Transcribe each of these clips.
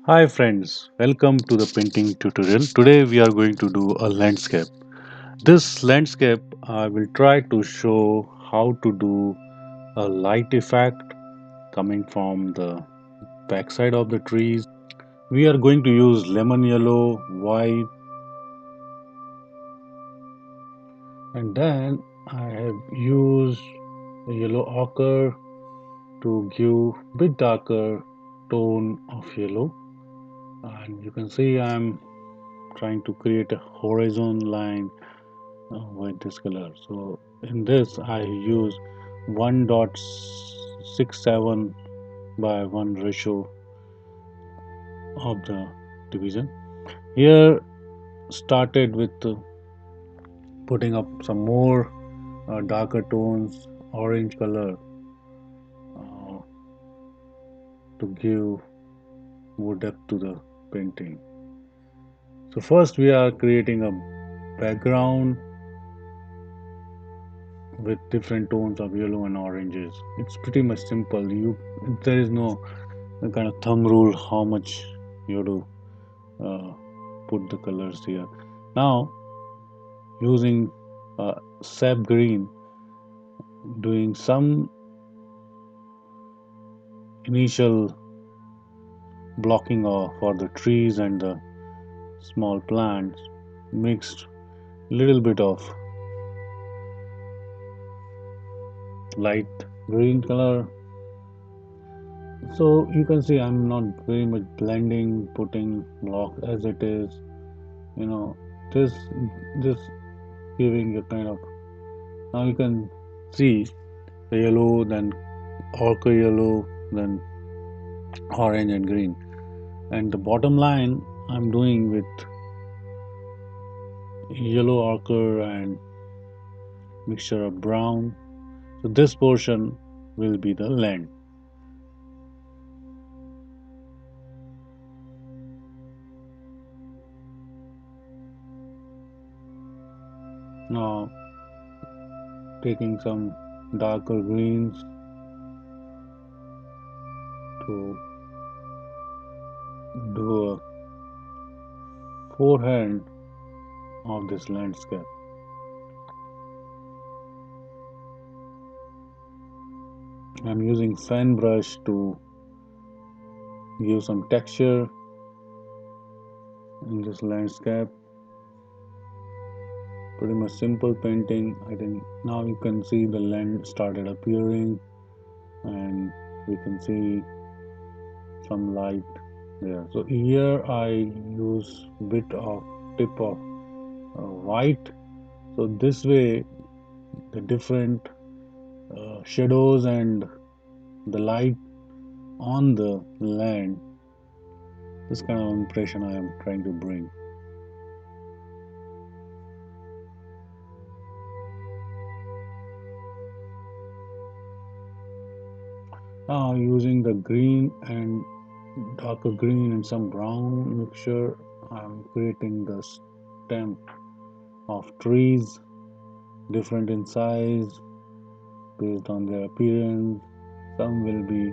Hi friends, welcome to the painting tutorial. Today we are going to do a landscape. This landscape I will try to show how to do a light effect coming from the backside of the trees. We are going to use lemon yellow, white, and then I have used a yellow ochre to give bit darker tone of yellow. And you can see I'm trying to create a horizon line with this color. So in this I use 1.67 by 1 ratio of the division. Here started with putting up some more darker tones, orange color uh, to give more depth to the painting. So first we are creating a background with different tones of yellow and oranges. It's pretty much simple. There is no kind of thumb rule how much you have to put the colors here. Now using sap green, doing some initial blocking for the trees and the small plants, mixed little bit of light green color. So you can see I'm not very much blending, putting blocks as it is. You know, this this giving a kind of, now you can see the yellow, then ochre yellow, then orange and green. And the bottom line I'm doing with yellow ochre and mixture of brown. So this portion will be the land. Now taking some darker greens to do a forehand of this landscape. I'm using fan brush to give some texture in this landscape. Pretty much simple painting. I think now you can see the land started appearing and we can see some light there. So here I use bit of tip of white. So this way the different shadows and the light on the land, this kind of impression I am trying to bring. Now using the green and darker green and some brown mixture, I'm creating the stem of trees, different in size based on their appearance. Some will be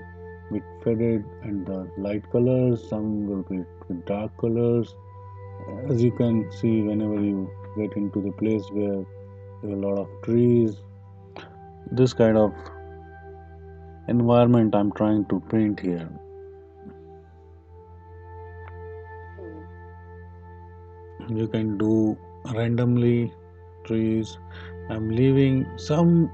with faded and the light colors, some will be with dark colors. As you can see, whenever you get into the place where there are a lot of trees, this kind of environment I'm trying to paint here. You can do randomly trees. I'm leaving some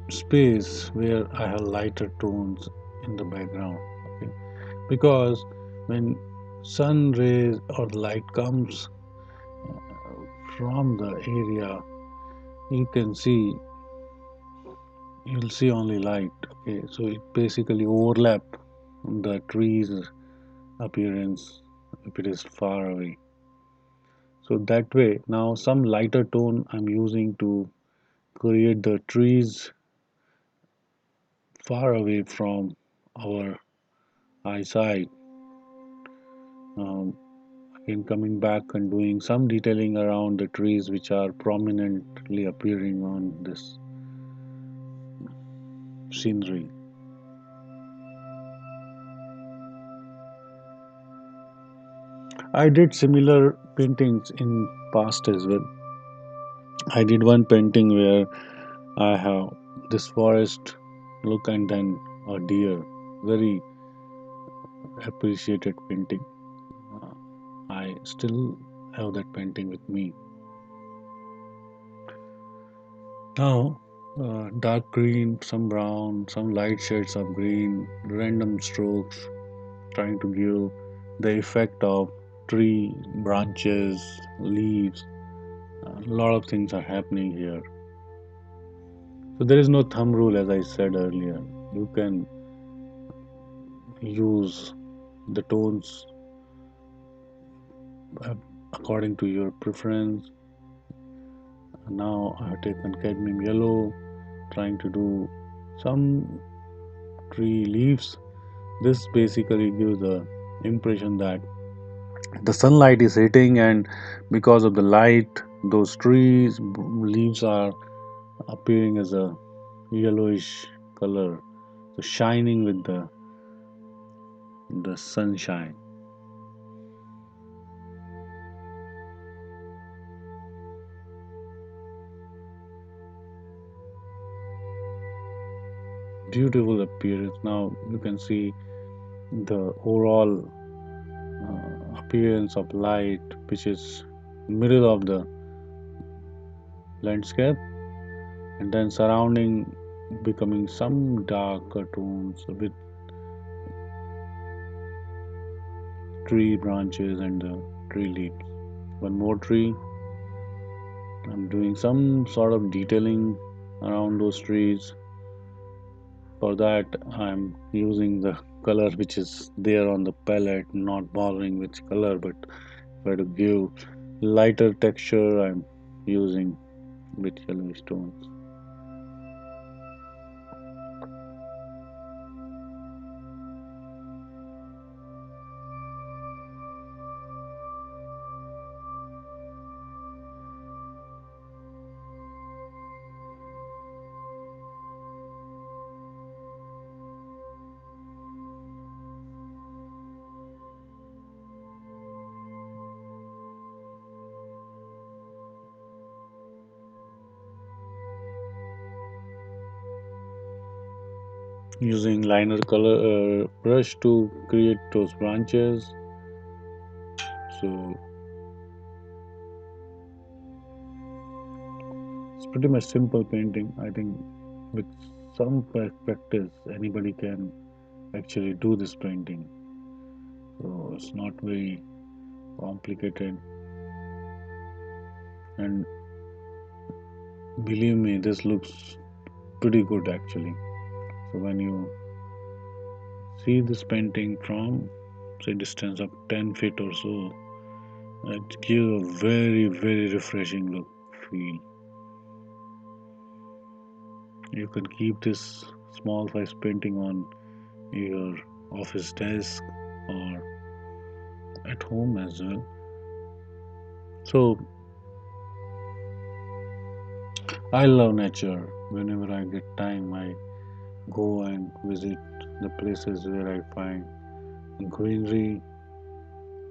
space where I have lighter tones in the background. Okay, because when sun rays or light comes from the area, you can see, you'll see only light. Okay, so it basically overlap the trees appearance if it is far away. So that way, now some lighter tone I'm using to create the trees far away from our eyesight. Um, Again, coming back and doing some detailing around the trees which are prominently appearing on this scenery. I did similar paintings in past as well. I did one painting where I have this forest look and then a deer. Very appreciated painting. Uh, I still have that painting with me. Now, dark green, some brown, some light shades of green, random strokes, trying to give the effect of tree, branches, leaves. A lot of things are happening here. So there is no thumb rule, as I said earlier. You can use the tones uh, according to your preference. Now I have taken cadmium yellow, trying to do some tree leaves. This basically gives the impression that the sunlight is hitting, and because of the light, those trees leaves are appearing as a yellowish color, so shining with the sunshine. Beautiful appearance. Now you can see the overall appearance of light, which is middle of the landscape, and then surrounding becoming some darker tones with tree branches and the tree leaves. One more tree. I'm doing some sort of detailing around those trees. For that, I'm using the color which is there on the palette, not bothering which color, but try to give lighter texture. I'm using with yellowish tones. Using liner color brush to create those branches. So it's pretty much simple painting. I think with some practice, anybody can actually do this painting. So it's not very complicated, and believe me, this looks pretty good actually. So when you see this painting from say distance of 10 feet or so, it gives a very refreshing look feel. You can keep this small size painting on your office desk or at home as well. So I love nature. Whenever I get time, I go and visit the places where I find greenery.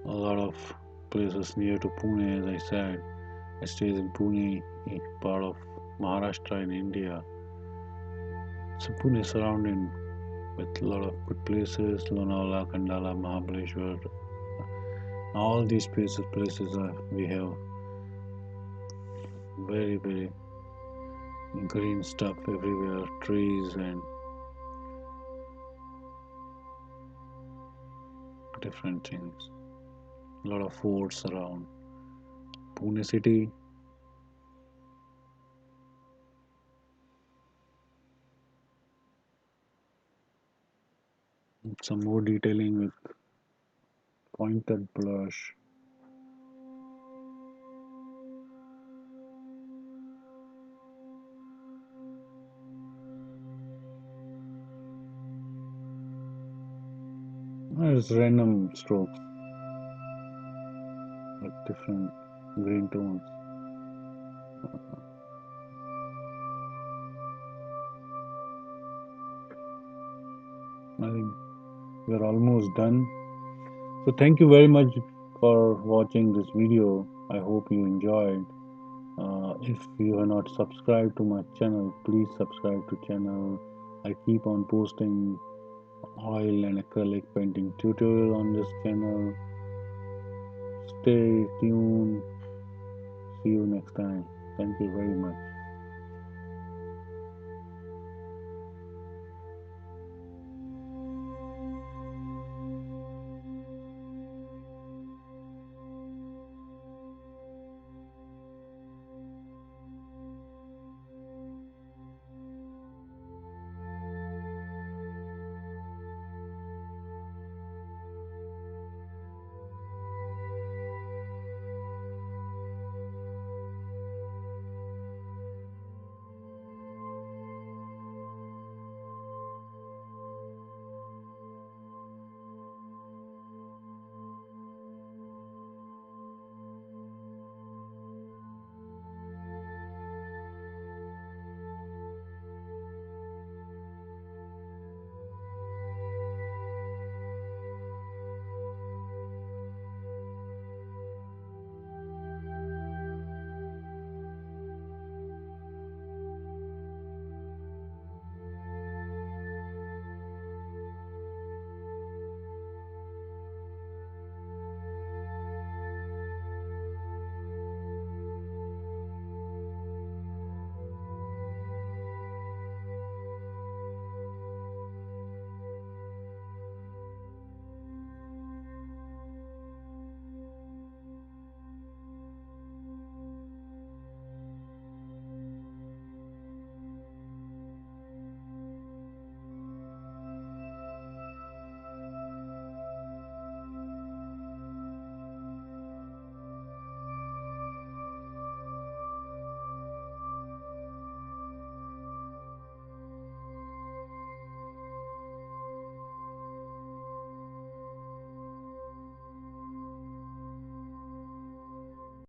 A lot of places near to Pune, as I said. I stay in Pune, a part of Maharashtra in India. So Pune is surrounded with a lot of good places, Lonavala, Kandala, Mahabaleshwar. All these places we have very green stuff everywhere, trees and different things. A lot of forts around Pune city. Some more detailing with pointed brush. There's random strokes with different green tones. I think we're almost done. So thank you very much for watching this video. I hope you enjoyed. If you are not subscribed to my channel, please subscribe to channel. I keep on posting oil and acrylic painting tutorial on this channel. Stay tuned. See you next time. Thank you very much.